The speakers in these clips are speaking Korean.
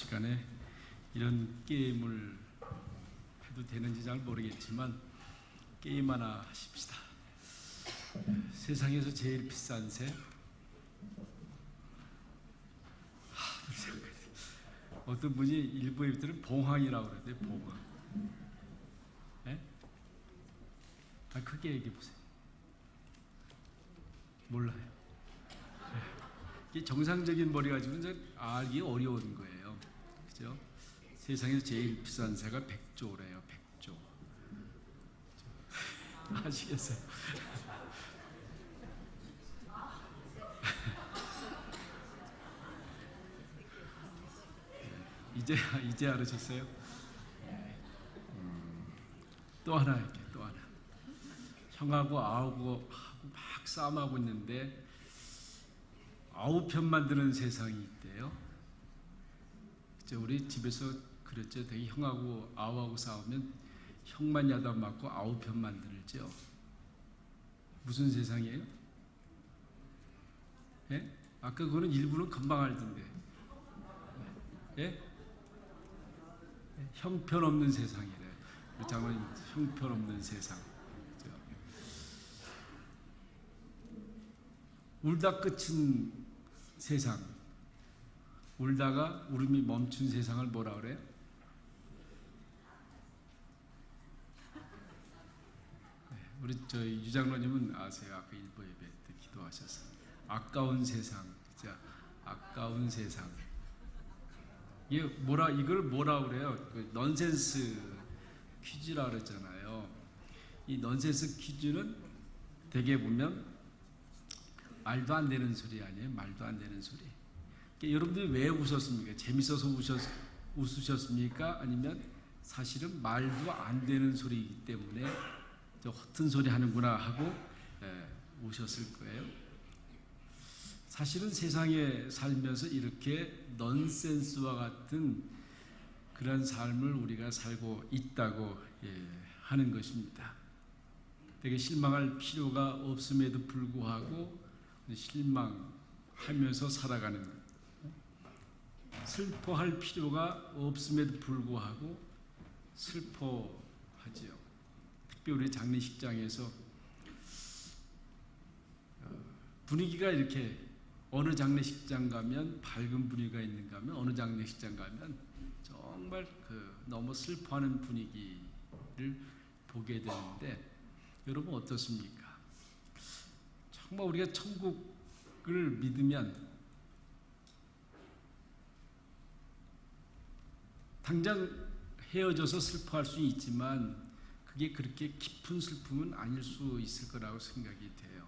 시간에 이런 게임을 해도 되는지 잘 모르겠지만 게임 하나 하십시다. 세상에서 제일 비싼 새? 어떤 분이 일부 애들은 봉황이라고 그러대. 봉황. 예? 크게 얘기해 보세요. 몰라요. 이게 정상적인 머리 가지고는 알기 어려운 거예요. 그죠? 세상에서 제일 비싼 새가 100조래요. 100조. 아시겠어요? 이제 알으셨어요? 또 하나 할게요. 또 하나. 형하고 아우고 막 싸움하고 있는데 9편 만드는 세상이 있대요. 그죠? 우리 집에서 그랬죠. 되게 형하고 아우하고 싸우면 형만 야단 맞고 9편 만들죠. 무슨 세상이에요? 예? 아까 그거는 일부는 금방 알던데. 예? 형편없는 세상이래. 장모님, 형편없는 세상. 그죠? 울다 끝은 세상. 울다가 울음이 멈춘 세상을 뭐라 그래요? 우리 저희 유장로님은 아세요? 아까 일부 예배 때 기도하셨어요. 아까운 세상, 진짜 아까운 세상. 이게 이걸 뭐라 그래요? 그 넌센스 퀴즈라 그랬잖아요. 이 넌센스 퀴즈는 대개 보면 말도 안 되는 소리 아니에요? 말도 안 되는 소리. 그러니까 여러분들이 왜 웃었습니까? 재밌어서 웃으셨습니까? 아니면 사실은 말도 안 되는 소리이기 때문에 저 허튼 소리 하는구나 하고 웃으셨을 거예요. 사실은 세상에 살면서 이렇게 넌센스와 같은 그런 삶을 우리가 살고 있다고 하는 것입니다. 되게 실망할 필요가 없음에도 불구하고 실망하면서 살아가는 것. 슬퍼할 필요가 없음에도 불구하고 슬퍼하지요. 특히 우리 장례식장에서 분위기가 이렇게 어느 장례식장 가면 밝은 분위기가 있는가 하면 어느 장례식장 가면 정말 너무 슬퍼하는 분위기를 보게 되는데 여러분 어떻습니까? 정말 우리가 천국을 믿으면 당장 헤어져서 슬퍼할 수 있지만 그게 그렇게 깊은 슬픔은 아닐 수 있을 거라고 생각이 돼요.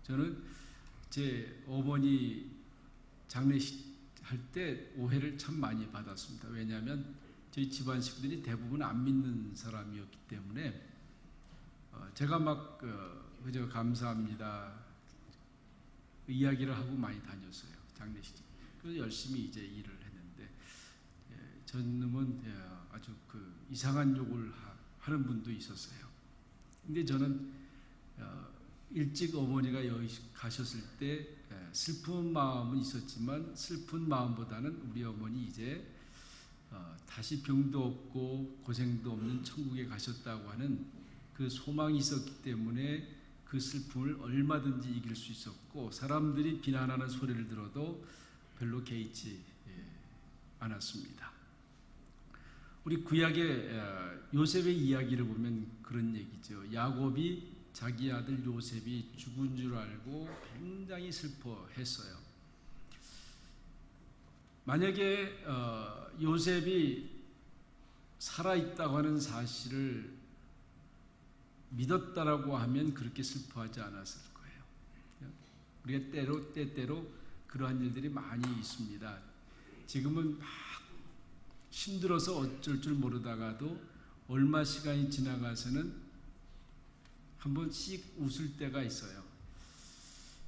저는 제 어머니 장례식 할 때 오해를 참 많이 받았습니다. 왜냐하면 저희 집안 식구들이 대부분 안 믿는 사람이었기 때문에 제가 막 그저 감사합니다 이야기를 하고 많이 다녔어요. 장례식. 그래서 열심히 이제 일을 했는데 저놈은 아주 이상한 욕을 하는 분도 있었어요. 근데 저는 일찍 어머니가 여기 가셨을 때 슬픈 마음은 있었지만 슬픈 마음보다는 우리 어머니 이제 다시 병도 없고 고생도 없는 천국에 가셨다고 하는 그 소망이 있었기 때문에 그 슬픔을 얼마든지 이길 수 있었고 사람들이 비난하는 소리를 들어도 별로 개의치 않았습니다. 우리 구약의 요셉의 이야기를 보면 그런 얘기죠. 야곱이 자기 아들 요셉이 죽은 줄 알고 굉장히 슬퍼했어요. 만약에 요셉이 살아있다고 하는 사실을 믿었다라고 하면 그렇게 슬퍼하지 않았을 거예요. 우리가 때때로 그러한 일들이 많이 있습니다. 지금은 막 힘들어서 어쩔 줄 모르다가도 얼마 시간이 지나가서는 한 번씩 웃을 때가 있어요.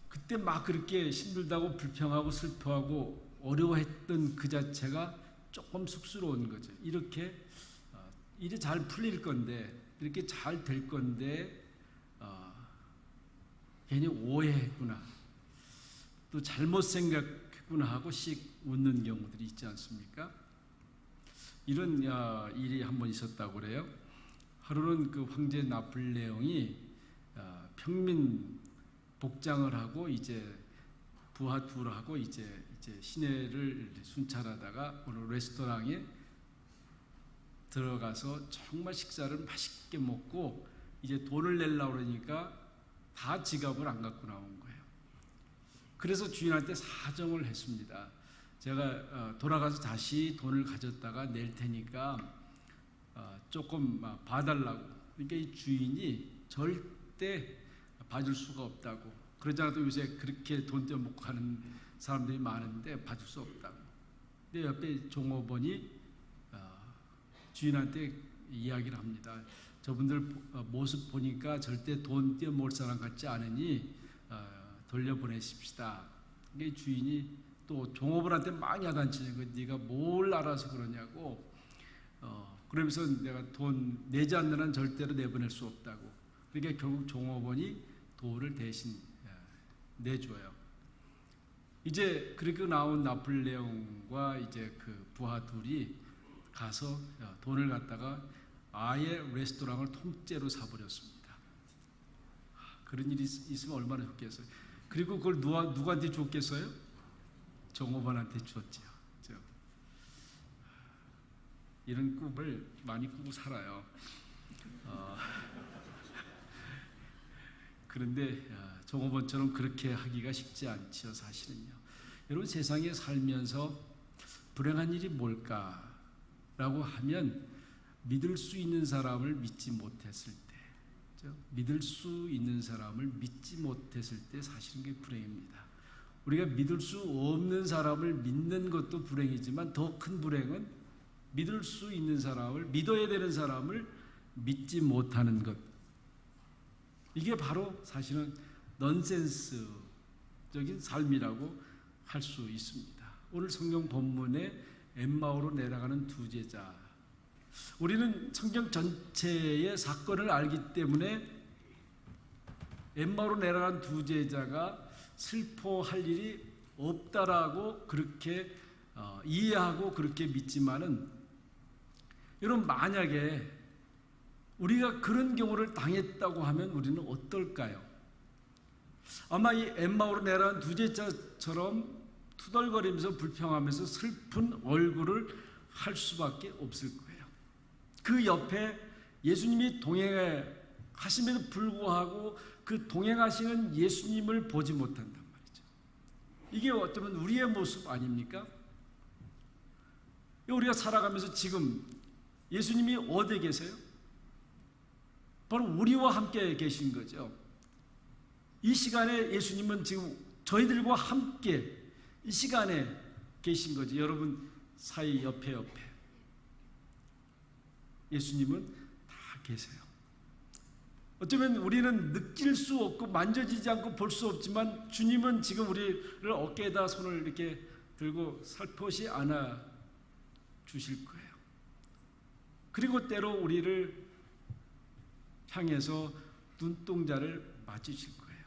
그때 막 그렇게 힘들다고 불평하고 슬퍼하고 어려워했던 그 자체가 조금 쑥스러운 거죠. 이렇게 일이 잘 풀릴 건데 이렇게 잘 될 건데 괜히 오해했구나 또 잘못 생각했구나 가뿐하고 씩 웃는 경우들이 있지 않습니까? 이런 일이 한 번 있었다고 그래요. 하루는 그 황제 나폴레옹이 평민 복장을 하고 이제 부하 둘하고 이제 시내를 순찰하다가 어느 레스토랑에 들어가서 정말 식사를 맛있게 먹고 이제 돈을 내려고 그러니까 다 지갑을 안 갖고 나온 거예요. 그래서 주인한테 사정을 했습니다. 제가 돌아가서 다시 돈을 가졌다가 낼 테니까 조금 봐달라고. 그러니까 이 주인이 절대 봐줄 수가 없다고. 그러지 않아도 요새 그렇게 돈 떼먹고 하는 사람들이 많은데 봐줄 수 없다고. 근데 옆에 종업원이 주인한테 이야기를 합니다. 저분들 모습 보니까 절대 돈 떼먹을 사람 같지 않으니 돌려보내십시다. 이게 주인이 또 종업원한테 많이 야단치는 거. 네가 뭘 알아서 그러냐고. 그러면서 내가 돈 내지 않는 한 절대로 내보낼 수 없다고. 그러니까 결국 종업원이 돈을 대신 내줘요. 이제 그렇게 나온 나폴레옹과 이제 그 부하 둘이 가서 돈을 갖다가 아예 레스토랑을 통째로 사버렸습니다. 그런 일이 있으면 얼마나 좋겠어요. 그리고 그걸 누구한테 줬겠어요? 종업원한테 줬죠. 이런 꿈을 많이 꾸고 살아요. 그런데 종업원처럼 그렇게 하기가 쉽지 않죠. 사실은요. 여러분, 세상에 살면서 불행한 일이 뭘까라고 하면 믿을 수 있는 사람을 믿지 못했을 때, 믿을 수 있는 사람을 믿지 못했을 때 사실은 그게 불행입니다. 우리가 믿을 수 없는 사람을 믿는 것도 불행이지만 더 큰 불행은 믿을 수 있는 사람을, 믿어야 되는 사람을 믿지 못하는 것. 이게 바로 사실은 넌센스적인 삶이라고 할 수 있습니다. 오늘 성경 본문에 엠마오로 내려가는 두 제자. 우리는 성경 전체의 사건을 알기 때문에 엠마오로 내려간 두 제자가 슬퍼할 일이 없다라고 그렇게 이해하고 그렇게 믿지만은, 여러분, 만약에 우리가 그런 경우를 당했다고 하면 우리는 어떨까요? 아마 이 엠마오로 내려간 두 제자처럼 투덜거리면서 불평하면서 슬픈 얼굴을 할 수밖에 없을 거예요. 그 옆에 예수님이 동행하심에도 불구하고 그 동행하시는 예수님을 보지 못한단 말이죠. 이게 어쩌면 우리의 모습 아닙니까? 우리가 살아가면서 지금 예수님이 어디에 계세요? 바로 우리와 함께 계신 거죠. 이 시간에 예수님은 지금 저희들과 함께 이 시간에 계신 거죠. 여러분 사이 옆에 예수님은 다 계세요. 어쩌면 우리는 느낄 수 없고 만져지지 않고 볼 수 없지만 주님은 지금 우리를 어깨에다 손을 이렇게 들고 살포시 안아 주실 거예요. 그리고 때로 우리를 향해서 눈동자를 맞으실 거예요.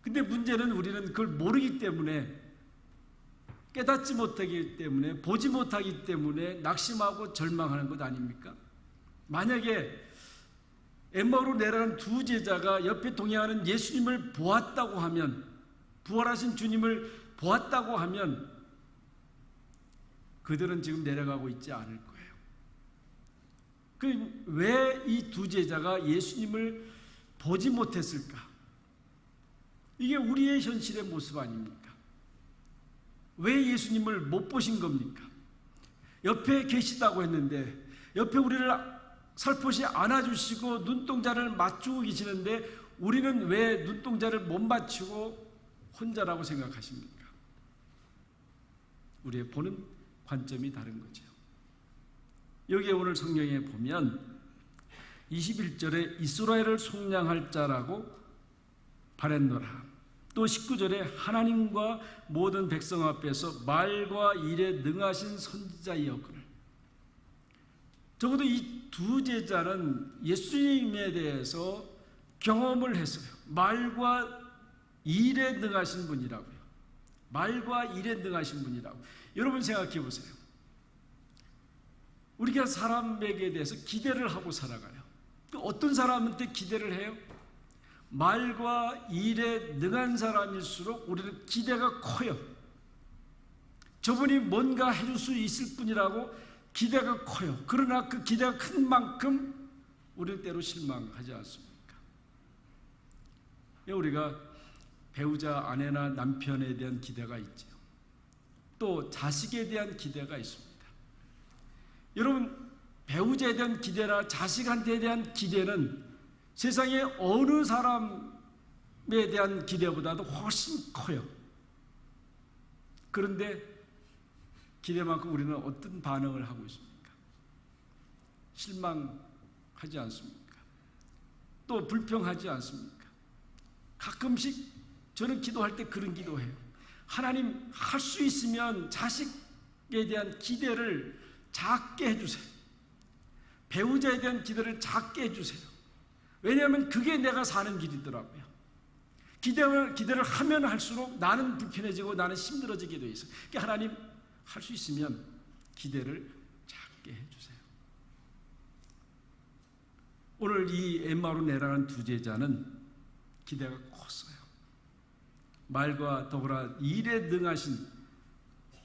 근데 문제는 우리는 그걸 모르기 때문에, 깨닫지 못하기 때문에, 보지 못하기 때문에 낙심하고 절망하는 것 아닙니까? 만약에 엠마오로 내려간 두 제자가 옆에 동행하는 예수님을 보았다고 하면, 부활하신 주님을 보았다고 하면 그들은 지금 내려가고 있지 않을 거예요. 왜 이 두 제자가 예수님을 보지 못했을까? 이게 우리의 현실의 모습 아닙니까? 왜 예수님을 못 보신 겁니까? 옆에 계시다고 했는데, 옆에 우리를 살포시 안아주시고 눈동자를 맞추고 계시는데 우리는 왜 눈동자를 못 맞추고 혼자라고 생각하십니까? 우리의 보는 관점이 다른 거죠. 여기에 오늘 성경에 보면 21절에 이스라엘을 속량할 자라고 바랬노라. 또 19절에 하나님과 모든 백성 앞에서 말과 일에 능하신 선지자이었거늘. 적어도 이 두 제자는 예수님에 대해서 경험을 했어요. 말과 일에 능하신 분이라고요. 말과 일에 능하신 분이라고. 여러분 생각해 보세요. 우리가 사람에게 대해서 기대를 하고 살아가요. 어떤 사람한테 기대를 해요? 말과 일에 능한 사람일수록 우리는 기대가 커요. 저분이 뭔가 해줄 수 있을 뿐이라고 기대가 커요. 그러나 그 기대가 큰 만큼 우리는 때로 실망하지 않습니까? 우리가 배우자, 아내나 남편에 대한 기대가 있죠. 또 자식에 대한 기대가 있습니다. 여러분, 배우자에 대한 기대나 자식한테 대한 기대는 세상에 어느 사람에 대한 기대보다도 훨씬 커요. 그런데 기대만큼 우리는 어떤 반응을 하고 있습니까? 실망하지 않습니까? 또 불평하지 않습니까? 가끔씩 저는 기도할 때 그런 기도해요. 하나님, 할 수 있으면 자식에 대한 기대를 작게 해주세요. 배우자에 대한 기대를 작게 해주세요. 왜냐하면 그게 내가 사는 길이더라고요. 기대를 하면 할수록 나는 불편해지고 나는 힘들어지게 돼 있어요. 그러니까 하나님, 할 수 있으면 기대를 작게 해주세요. 오늘 이 엠마로 내려간 두 제자는 기대가 컸어요. 말과 더불어 일에 능하신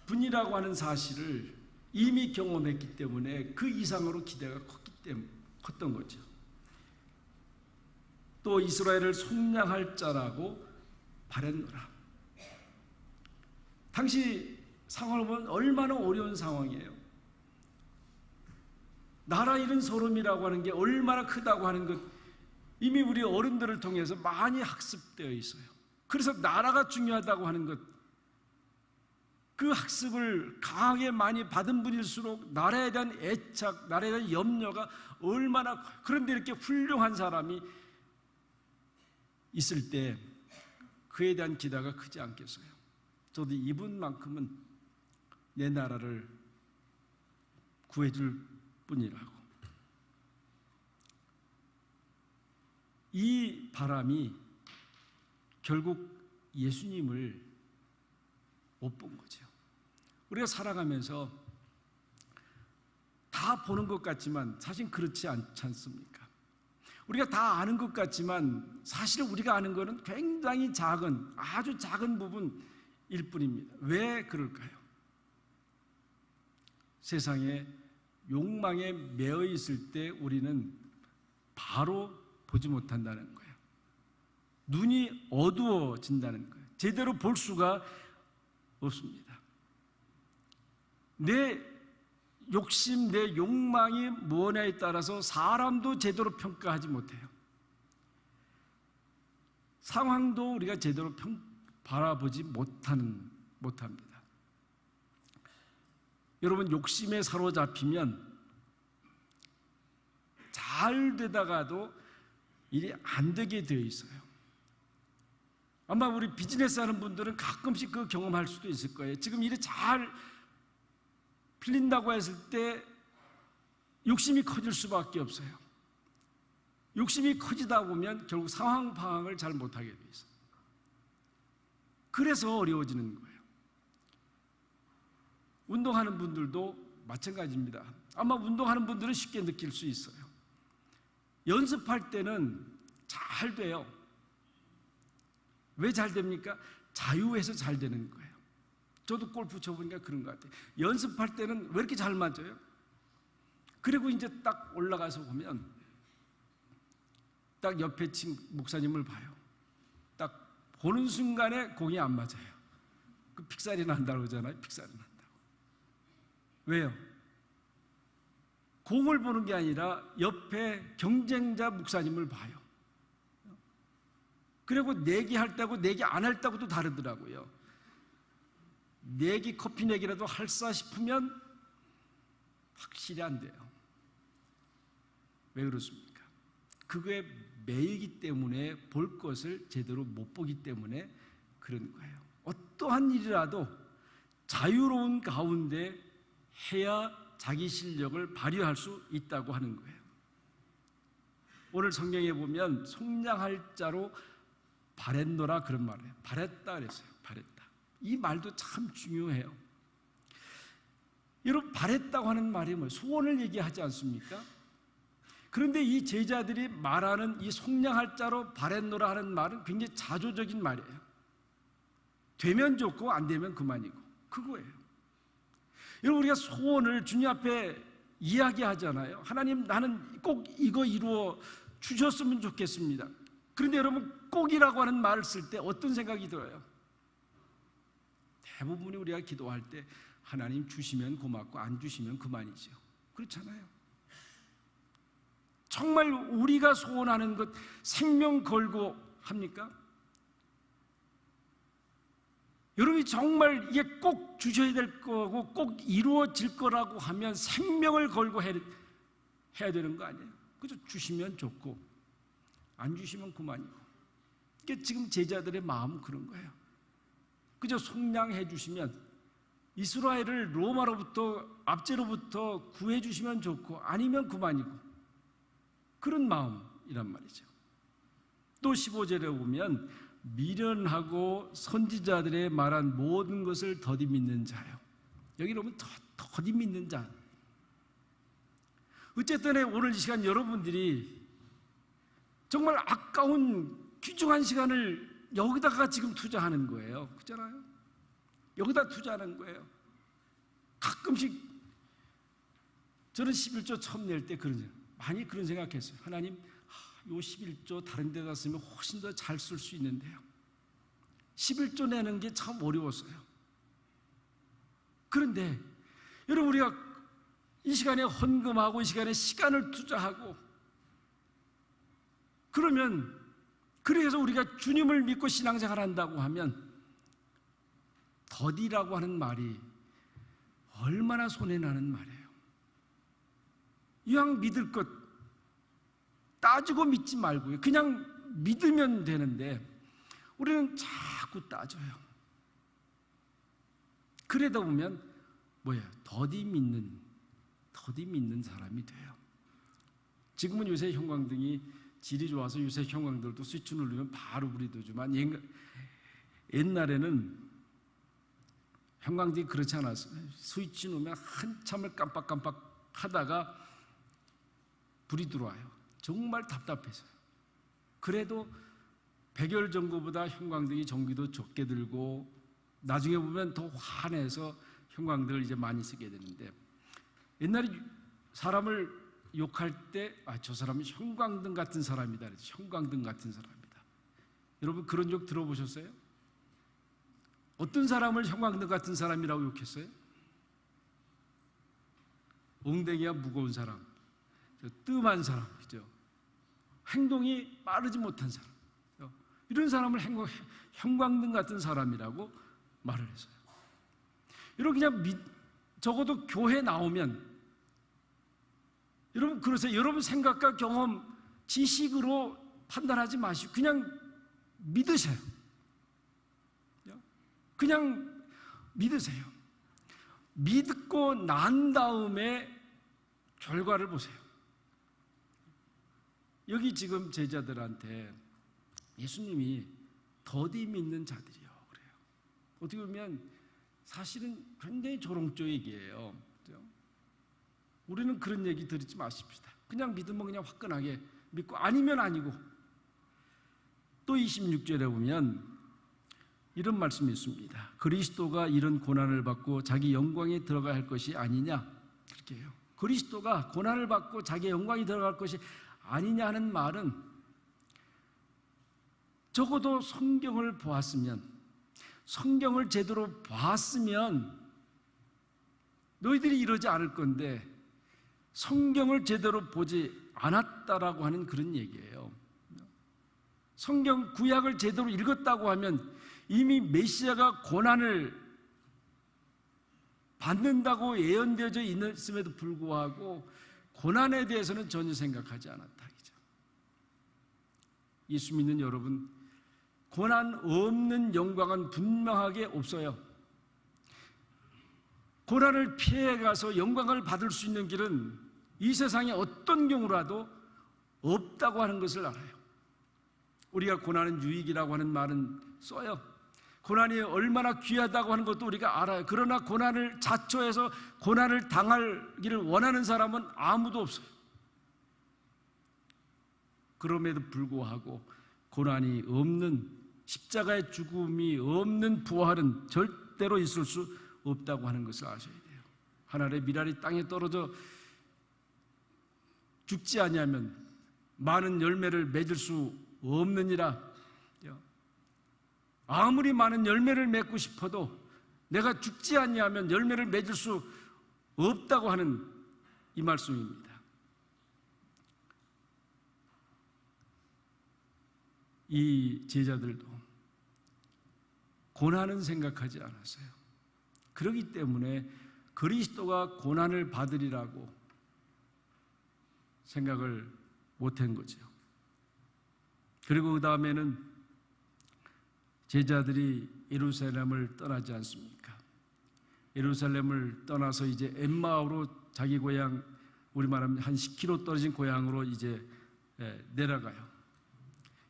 분이라고 하는 사실을 이미 경험했기 때문에 그 이상으로 기대가 컸던 거죠. 또 이스라엘을 속량할 자라고 바랬노라. 당시 상황을 보면 얼마나 어려운 상황이에요. 나라 잃은 소름이라고 하는 게 얼마나 크다고 하는 것 이미 우리 어른들을 통해서 많이 학습되어 있어요. 그래서 나라가 중요하다고 하는 것, 그 학습을 강하게 많이 받은 분일수록 나라에 대한 애착, 나라에 대한 염려가 얼마나, 그런데 이렇게 훌륭한 사람이 있을 때 그에 대한 기대가 크지 않겠어요? 저도 이분만큼은 내 나라를 구해줄 뿐이라고. 이 바람이 결국 예수님을 못 본 거죠. 우리가 살아가면서 다 보는 것 같지만 사실 그렇지 않지 않습니까? 우리가 다 아는 것 같지만 사실 우리가 아는 것은 굉장히 작은, 아주 작은 부분일 뿐입니다. 왜 그럴까요? 세상에 욕망에 매여 있을 때 우리는 바로 보지 못한다는 거예요. 눈이 어두워진다는 거예요. 제대로 볼 수가 없습니다. 내 욕심, 내 욕망이 무엇냐에 따라서 사람도 제대로 평가하지 못해요. 상황도 우리가 제대로 바라보지 못합니다. 여러분, 욕심에 사로잡히면 잘 되다가도 일이 안 되게 되어 있어요. 아마 우리 비즈니스 하는 분들은 가끔씩 그 경험할 수도 있을 거예요. 지금 일이 잘 풀린다고 했을 때 욕심이 커질 수밖에 없어요. 욕심이 커지다 보면 결국 상황 파악을 잘 못하게 돼 있어요. 그래서 어려워지는 거예요. 운동하는 분들도 마찬가지입니다. 아마 운동하는 분들은 쉽게 느낄 수 있어요. 연습할 때는 잘 돼요. 왜 잘 됩니까? 자유해서 잘 되는 거예요. 저도 골프 쳐보니까 그런 것 같아요. 연습할 때는 왜 이렇게 잘 맞아요? 그리고 이제 딱 올라가서 보면 딱 옆에 목사님을 봐요. 딱 보는 순간에 공이 안 맞아요. 그 픽살이 난다고 그러잖아요. 픽살이 난다고. 왜요? 공을 보는 게 아니라 옆에 경쟁자 목사님을 봐요. 그리고 내기 할 때하고 내기 안 할 때하고도 다르더라고요. 내기, 커피 내기라도 할까 싶으면 확실히 안 돼요. 왜 그렇습니까? 그거에 매이기 때문에 볼 것을 제대로 못 보기 때문에 그런 거예요. 어떠한 일이라도 자유로운 가운데 해야 자기 실력을 발휘할 수 있다고 하는 거예요. 오늘 성경에 보면 속량할 자로 바랬노라 그런 말이에요. 바랬다 그랬어요. 바랬다. 이 말도 참 중요해요. 여러분, 바랬다고 하는 말이 뭐예요? 소원을 얘기하지 않습니까? 그런데 이 제자들이 말하는 이 속량할 자로 바랬노라 하는 말은 굉장히 자조적인 말이에요. 되면 좋고 안 되면 그만이고, 그거예요. 여러분, 우리가 소원을 주님 앞에 이야기하잖아요. 하나님, 나는 꼭 이거 이루어 주셨으면 좋겠습니다. 그런데 여러분, 꼭이라고 하는 말을 쓸 때 어떤 생각이 들어요? 대부분이 우리가 기도할 때 하나님 주시면 고맙고 안 주시면 그만이죠. 그렇잖아요. 정말 우리가 소원하는 것 생명 걸고 합니까? 여러분이 정말 이게 꼭 주셔야 될 거고 꼭 이루어질 거라고 하면 생명을 걸고 해야 되는 거 아니에요? 그죠? 주시면 좋고 안 주시면 그만이고. 이게 지금 제자들의 마음은 그런 거예요. 그저 속량해 주시면, 이스라엘을 로마로부터, 압제로부터 구해 주시면 좋고 아니면 그만이고, 그런 마음이란 말이죠. 또 15절에 보면 미련하고 선지자들의 말한 모든 것을 더디 믿는 자요. 여기 보면 더디 믿는 자. 어쨌든 오늘 이 시간 여러분들이 정말 아까운 귀중한 시간을 여기다가 지금 투자하는 거예요. 그렇잖아요? 여기다 투자하는 거예요. 가끔씩 저는 11조 처음 낼 때 많이 그런 생각했어요. 하나님, 요 11조 다른 데다 쓰면 훨씬 더 잘 쓸 수 있는데요. 11조 내는 게 참 어려웠어요. 그런데 여러분, 우리가 이 시간에 헌금하고 이 시간에 시간을 투자하고 그러면, 그래서 우리가 주님을 믿고 신앙생활 한다고 하면 더디라고 하는 말이 얼마나 손해나는 말이에요. 이왕 믿을 것 따지고 믿지 말고요. 그냥 믿으면 되는데 우리는 자꾸 따져요. 그러다 보면 더디 믿는 사람이 돼요. 지금은 요새 형광등이 질이 좋아서 요새 형광등도 스위치 누르면 바로 불이 들지만 옛날에는 형광등이 그렇지 않았어요. 스위치 누르면 한참을 깜빡깜빡 하다가 불이 들어와요. 정말 답답해서요. 그래도 백열 전구보다 형광등이 전기도 적게 들고 나중에 보면 더 환해서 형광등을 이제 많이 쓰게 되는데, 옛날에 사람을 욕할 때 저 사람은 형광등 같은 사람이다. 형광등 같은 사람이다. 여러분, 그런 욕 들어보셨어요? 어떤 사람을 형광등 같은 사람이라고 욕했어요? 엉덩이가 무거운 사람, 뜸한 사람, 그죠? 행동이 빠르지 못한 사람, 이런 사람을 형광등 같은 사람이라고 말을 했어요. 여러분, 그냥 적어도 교회 나오면 여러분, 그러세요. 여러분 생각과 경험, 지식으로 판단하지 마시고 그냥 믿으세요. 그냥 믿으세요. 믿고 난 다음에 결과를 보세요. 여기 지금 제자들한테 예수님이 더디 믿는 자들이요 그래요. 어떻게 보면 사실은 굉장히 조롱조 얘기예요. 그렇죠? 우리는 그런 얘기 들지 마십시다. 그냥 믿으면 그냥 화끈하게 믿고 아니면 아니고. 또 26절에 보면 이런 말씀이 있습니다. 그리스도가 이런 고난을 받고 자기 영광에 들어가야 할 것이 아니냐, 그렇게 해요. 그리스도가 고난을 받고 자기 영광이 들어갈 것이 아니냐 하는 말은 적어도 성경을 보았으면, 성경을 제대로 봤으면 너희들이 이러지 않을 건데 성경을 제대로 보지 않았다라고 하는 그런 얘기예요. 성경 구약을 제대로 읽었다고 하면 이미 메시아가 고난을 받는다고 예언되어져 있음에도 불구하고 고난에 대해서는 전혀 생각하지 않았다. 예수 믿는 여러분, 고난 없는 영광은 분명하게 없어요. 고난을 피해가서 영광을 받을 수 있는 길은 이 세상에 어떤 경우라도 없다고 하는 것을 알아요. 우리가 고난은 유익이라고 하는 말은 써요. 고난이 얼마나 귀하다고 하는 것도 우리가 알아요. 그러나 고난을 자초해서 고난을 당하기를 원하는 사람은 아무도 없어요. 그럼에도 불구하고 고난이 없는, 십자가의 죽음이 없는 부활은 절대로 있을 수 없다고 하는 것을 아셔야 돼요. 하늘의 미랄이 땅에 떨어져 죽지 아니하면 많은 열매를 맺을 수 없느니라. 아무리 많은 열매를 맺고 싶어도 내가 죽지 아니하면 열매를 맺을 수 없다고 하는 이 말씀입니다. 이 제자들도 고난은 생각하지 않았어요. 그렇기 때문에 그리스도가 고난을 받으리라고 생각을 못한 거죠. 그리고 그 다음에는 제자들이 예루살렘을 떠나지 않습니까? 예루살렘을 떠나서 이제 엠마오로 자기 고향, 우리 말하면 한 10km 떨어진 고향으로 이제 내려가요.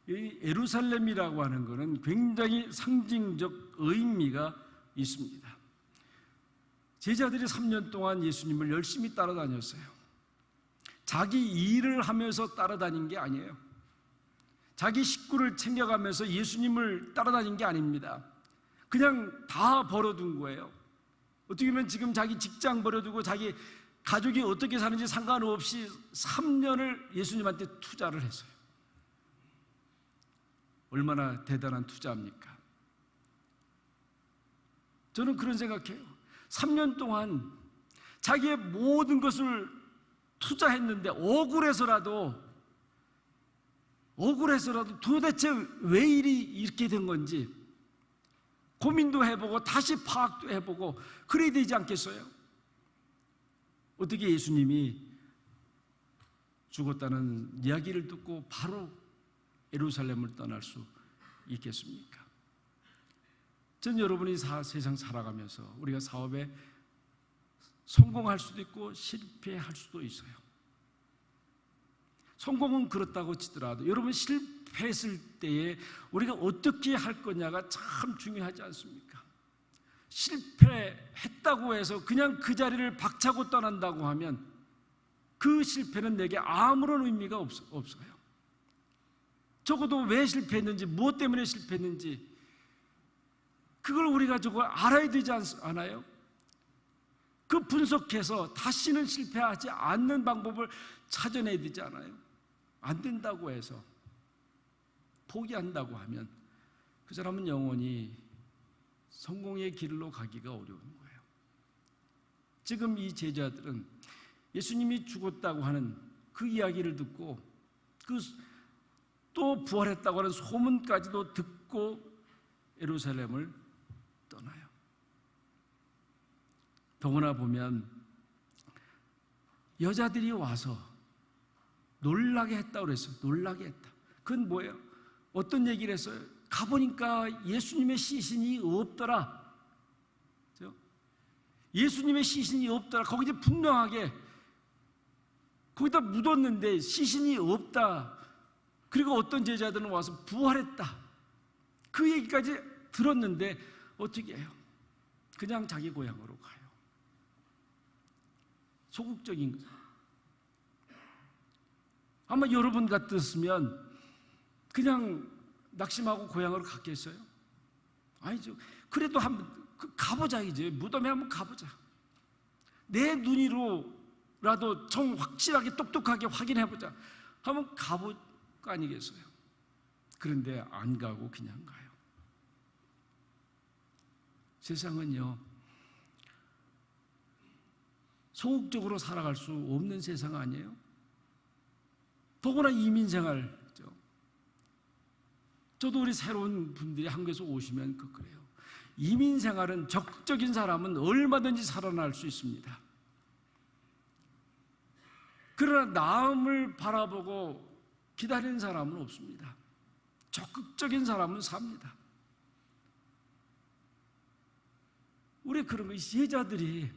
이 예루살렘이라고 하는 것은 굉장히 상징적 의미가 있습니다. 제자들이 3년 동안 예수님을 열심히 따라다녔어요. 자기 일을 하면서 따라다닌 게 아니에요. 자기 식구를 챙겨가면서 예수님을 따라다닌 게 아닙니다. 그냥 다 버려둔 거예요. 어떻게 보면 지금 자기 직장 버려두고 자기 가족이 어떻게 사는지 상관없이 3년을 예수님한테 투자를 했어요. 얼마나 대단한 투자입니까? 저는 그런 생각해요. 3년 동안 자기의 모든 것을 투자했는데 억울해서라도 도대체 왜 일이 이렇게 된 건지 고민도 해보고 다시 파악도 해보고 그래야 되지 않겠어요? 어떻게 예수님이 죽었다는 이야기를 듣고 바로 예루살렘을 떠날 수 있겠습니까? 전 여러분이 세상 살아가면서 우리가 사업에 성공할 수도 있고 실패할 수도 있어요. 성공은 그렇다고 치더라도 여러분 실패했을 때에 우리가 어떻게 할 거냐가 참 중요하지 않습니까? 실패했다고 해서 그냥 그 자리를 박차고 떠난다고 하면 그 실패는 내게 아무런 의미가 없어요. 적어도 왜 실패했는지, 무엇 때문에 실패했는지 그걸 우리가 알아야 되지 않아요? 그 분석해서 다시는 실패하지 않는 방법을 찾아내야 되지 않아요? 안 된다고 해서 포기한다고 하면 그 사람은 영원히 성공의 길로 가기가 어려운 거예요. 지금 이 제자들은 예수님이 죽었다고 하는 그 이야기를 듣고 또 부활했다고 하는 소문까지도 듣고 예루살렘을 떠나요. 더구나 보면 여자들이 와서 놀라게 했다고 그랬어요. 놀라게 했다. 그건 뭐예요? 어떤 얘기를 했어요? 가보니까 예수님의 시신이 없더라. 예수님의 시신이 없더라. 거기 이제 분명하게 거기다 묻었는데 시신이 없다. 그리고 어떤 제자들은 와서 부활했다. 그 얘기까지 들었는데 어떻게 해요? 그냥 자기 고향으로 가요. 소극적인 거죠. 아마 여러분 같았으면 그냥 낙심하고 고향으로 갔겠어요? 아니죠. 그래도 한번 가보자 이제. 무덤에 한번 가보자. 내 눈으로라도 정 확실하게 똑똑하게 확인해보자. 한번 가볼 거 아니겠어요? 그런데 안 가고 그냥 가요. 세상은요, 소극적으로 살아갈 수 없는 세상 아니에요? 더구나 이민생활이죠. 저도 우리 새로운 분들이 한국에서 오시면 그래요. 이민생활은 적극적인 사람은 얼마든지 살아날 수 있습니다. 그러나 남을 바라보고 기다리는 사람은 없습니다. 적극적인 사람은 삽니다. 우리 그런 거, 제자들이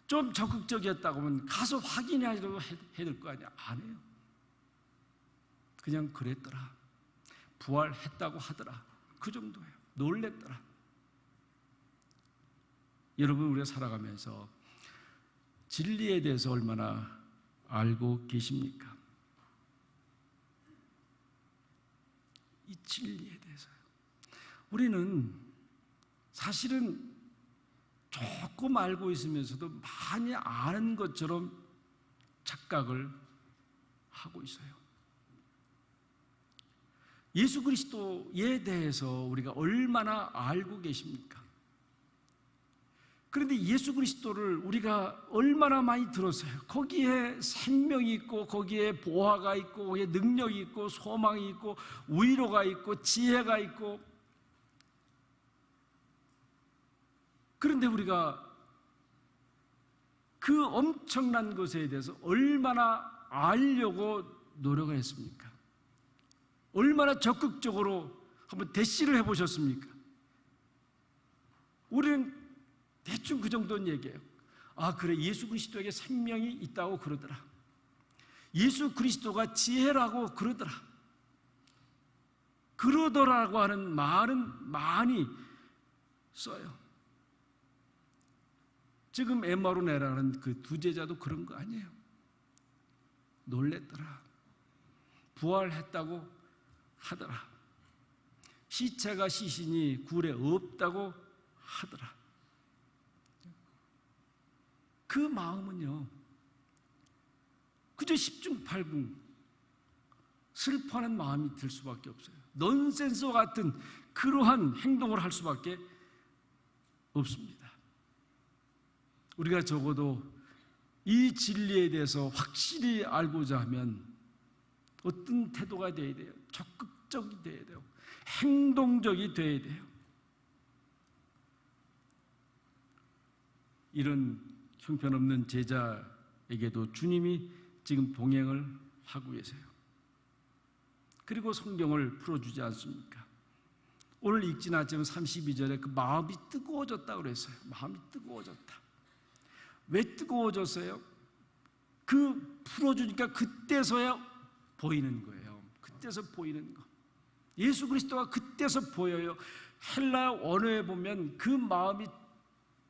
좀 적극적이었다고 하면 가서 확인하려고 해야 될 거 아니야. 안 해요. 그냥 그랬더라. 부활했다고 하더라. 그 정도예요. 놀랬더라. 여러분, 우리가 살아가면서 진리에 대해서 얼마나 알고 계십니까? 이 진리에 대해서요. 우리는 사실은 조금 알고 있으면서도 많이 아는 것처럼 착각을 하고 있어요. 예수 그리스도에 대해서 우리가 얼마나 알고 계십니까? 그런데 예수 그리스도를 우리가 얼마나 많이 들었어요. 거기에 생명이 있고, 거기에 보화가 있고, 거기에 능력이 있고, 소망이 있고, 위로가 있고, 지혜가 있고. 그런데 우리가 그 엄청난 것에 대해서 얼마나 알려고 노력을 했습니까? 얼마나 적극적으로 한번 대시를 해보셨습니까? 우리는 대충 그 정도는 얘기해요. 아, 그래, 예수 그리스도에게 생명이 있다고 그러더라. 예수 그리스도가 지혜라고 그러더라. 그러더라고 하는 말은 많이 써요. 지금 엠마루네라는 그 두 제자도 그런 거 아니에요. 놀랬더라. 부활했다고 하더라. 시체가 시신이 굴에 없다고 하더라. 그 마음은요, 그저 십중팔궁 슬퍼하는 마음이 들 수밖에 없어요. 넌센스와 같은 그러한 행동을 할 수밖에 없습니다. 우리가 적어도 이 진리에 대해서 확실히 알고자 하면 어떤 태도가 되어야 돼요? 적극적이 되어야 돼요. 행동적이 되어야 돼요. 이런 형편없는 제자에게도 주님이 지금 동행을 하고 계세요. 그리고 성경을 풀어주지 않습니까? 오늘 읽진 않지만 32절에 그 마음이 뜨거워졌다고 그랬어요. 마음이 뜨거워졌다. 왜 뜨거워졌어요? 그 풀어주니까 그때서야 보이는 거예요. 그때서 보이는 거. 예수 그리스도가 그때서 보여요. 헬라 언어에 보면 그 마음이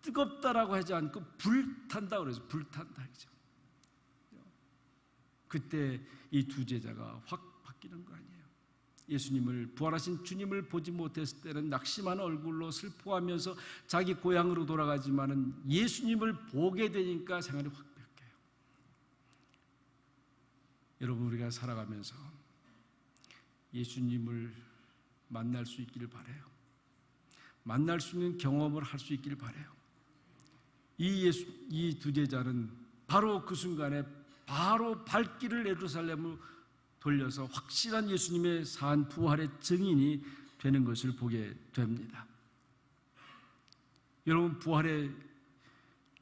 뜨겁다라고 하지 않고 불탄다 그래서 불탄다 그죠. 그때 이 두 제자가 확 바뀌는 거 아니에요. 예수님을, 부활하신 주님을 보지 못했을 때는 낙심한 얼굴로 슬퍼하면서 자기 고향으로 돌아가지만은 예수님을 보게 되니까 생활이 확 바뀌어요. 여러분, 우리가 살아가면서 예수님을 만날 수 있기를 바라요. 만날 수 있는 경험을 할 수 있기를 바라요. 이 두 제자는 바로 그 순간에 바로 발길을 예루살렘으로 돌려서 확실한 예수님의 산 부활의 증인이 되는 것을 보게 됩니다. 여러분, 부활의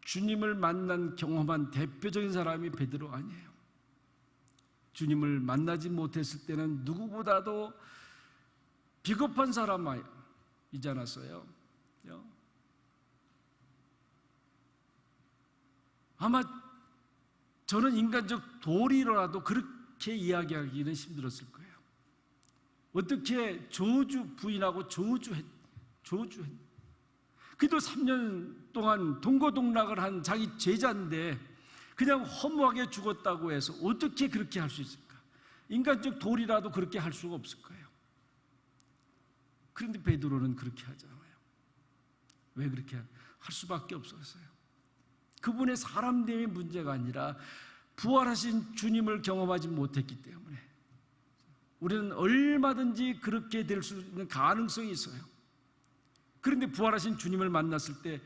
주님을 만난 경험한 대표적인 사람이 베드로 아니에요. 주님을 만나지 못했을 때는 누구보다도 비겁한 사람이지 않았어요? 아마 저는 인간적 도리로라도 그렇게 이야기하기는 힘들었을 거예요. 어떻게 저주 부인하고 저주했. 그래도 3년 동안 동고동락을 한 자기 제자인데 그냥 허무하게 죽었다고 해서 어떻게 그렇게 할 수 있을까? 인간적 도리라도 그렇게 할 수가 없을 거예요. 그런데 베드로는 그렇게 하지 않아요. 왜 그렇게 할 수밖에 없었어요? 그분의 사람됨의 문제가 아니라 부활하신 주님을 경험하지 못했기 때문에 우리는 얼마든지 그렇게 될 수 있는 가능성이 있어요. 그런데 부활하신 주님을 만났을 때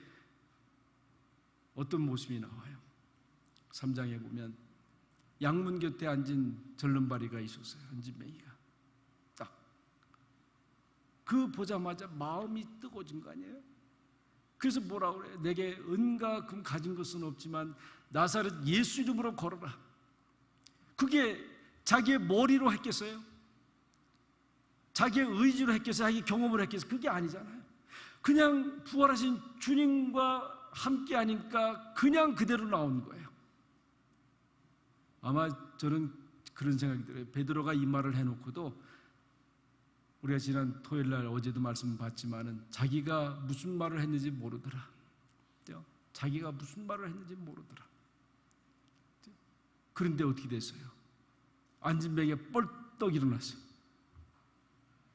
어떤 모습이 나와요? 3장에 보면 양문 곁에 앉은 절름발이가 있었어요. 한진맹이가 딱 그 보자마자 마음이 뜨거워진 거 아니에요? 그래서 뭐라고 그래요? 내게 은과 금 가진 것은 없지만 나사렛 예수 이름으로 걸어라. 그게 자기의 머리로 했겠어요? 자기의 의지로 했겠어요? 자기 경험으로 했겠어요? 그게 아니잖아요. 그냥 부활하신 주님과 함께 하니까 그냥 그대로 나온 거예요. 아마 저는 그런 생각이 들어요. 베드로가 이 말을 해놓고도 우리가 지난 토요일날 어제도 말씀 봤지만은 자기가 무슨 말을 했는지 모르더라. 자기가 무슨 말을 했는지 모르더라. 그런데 어떻게 됐어요? 앉은 뱅에 뻘떡 일어났어요.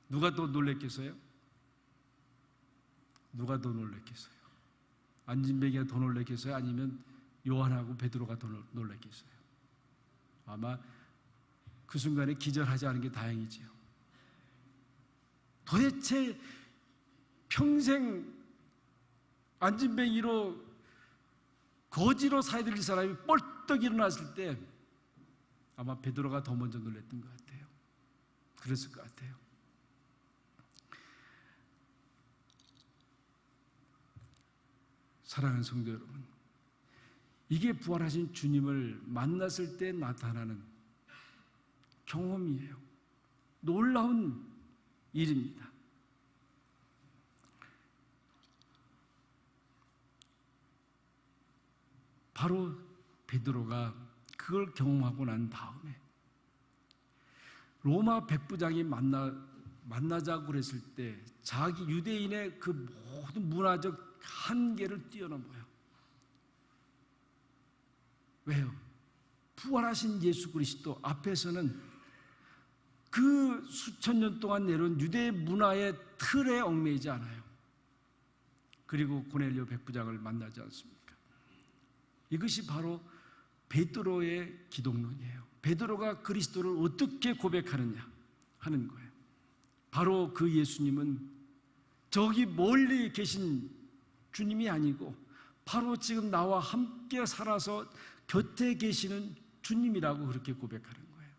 누가 더 놀랬겠어요? 누가 더 놀랬겠어요? 앉은 뱅이가 더 놀랬겠어요? 아니면 요한하고 베드로가 더 놀랬겠어요? 아마 그 순간에 기절하지 않은 게 다행이지요. 도대체 평생 앉은뱅이로 거지로 사야 될 사람이 뻘떡 일어났을 때 아마 베드로가 더 먼저 놀랐던 것 같아요. 그랬을 것 같아요. 사랑하는 성도 여러분, 이게 부활하신 주님을 만났을 때 나타나는 경험이에요. 놀라운 일입니다. 바로 베드로가 그걸 경험하고 난 다음에 로마 백부장이 만나자고 그랬을 때 자기 유대인의 그 모든 문화적 한계를 뛰어넘어요. 왜요? 부활하신 예수 그리스도 앞에서는 그 수천 년 동안 내려온 유대 문화의 틀에 얽매이지 않아요. 그리고 고넬료 백부장을 만나지 않습니까? 이것이 바로 베드로의 기독론이에요. 베드로가 그리스도를 어떻게 고백하느냐 하는 거예요. 바로 그 예수님은 저기 멀리 계신 주님이 아니고 바로 지금 나와 함께 살아서 곁에 계시는 주님이라고 그렇게 고백하는 거예요.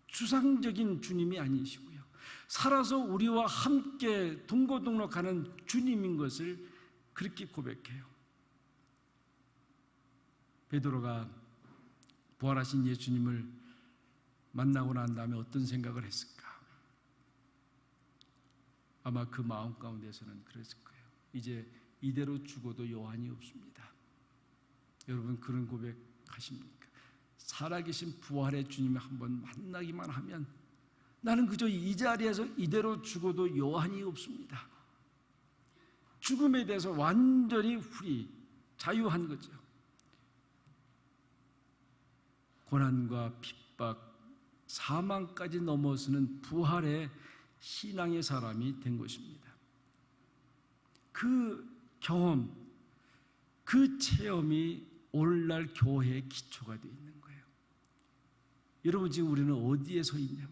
추상적인 주님이 아니시고요. 살아서 우리와 함께 동고동락하는 주님인 것을 그렇게 고백해요. 베드로가 부활하신 예수님을 만나고 난 다음에 어떤 생각을 했을까? 아마 그 마음 가운데서는 그랬을 거예요. 이제 이대로 죽어도 요한이 없습니다. 여러분 그런 고백하십니까? 살아계신 부활의 주님을 한번 만나기만 하면 나는 그저 이 자리에서 이대로 죽어도 요한이 없습니다. 죽음에 대해서 완전히 자유한 거죠. 고난과 핍박, 사망까지 넘어서는 부활의 신앙의 사람이 된 것입니다. 그 경험, 그 체험이 오늘날 교회의 기초가 되어 있는 거예요. 여러분 지금 우리는 어디에 서 있냐?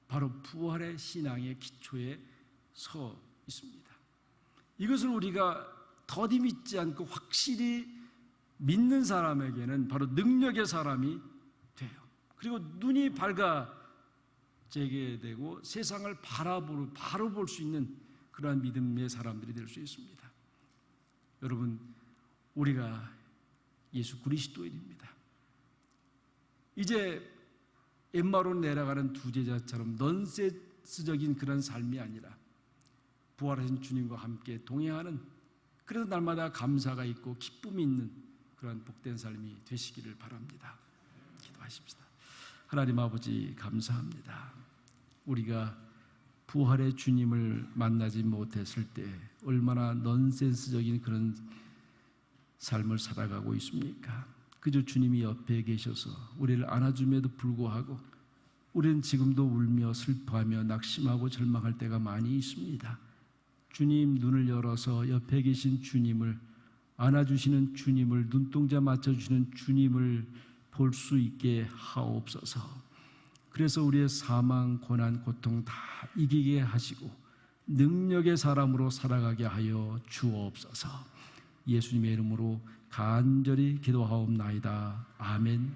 바로 부활의 신앙의 기초에 서 있습니다. 이것을 우리가 더디 믿지 않고 확실히 믿는 사람에게는 바로 능력의 사람이 돼요. 그리고 눈이 밝아지게 되고 세상을 바로 볼 수 있는 그러한 믿음의 사람들이 될 수 있습니다. 여러분, 우리가 예수 그리스도인입니다. 이제 엠마오로 내려가는 두 제자처럼 넌센스적인 그런 삶이 아니라 부활하신 주님과 함께 동행하는, 그래서 날마다 감사가 있고 기쁨이 있는 그런 복된 삶이 되시기를 바랍니다. 기도하십시다. 하나님 아버지 감사합니다. 우리가 부활의 주님을 만나지 못했을 때 얼마나 넌센스적인 그런 삶을 살아가고 있습니까? 그저 주님이 옆에 계셔서 우리를 안아줌에도 불구하고 우리는 지금도 울며 슬퍼하며 낙심하고 절망할 때가 많이 있습니다. 주님 눈을 열어서 옆에 계신 주님을, 안아주시는 주님을, 눈동자 맞춰주시는 주님을 볼 수 있게 하옵소서. 그래서 우리의 사망, 고난, 고통 다 이기게 하시고 능력의 사람으로 살아가게 하여 주옵소서. 예수님의 이름으로 간절히 기도하옵나이다. 아멘.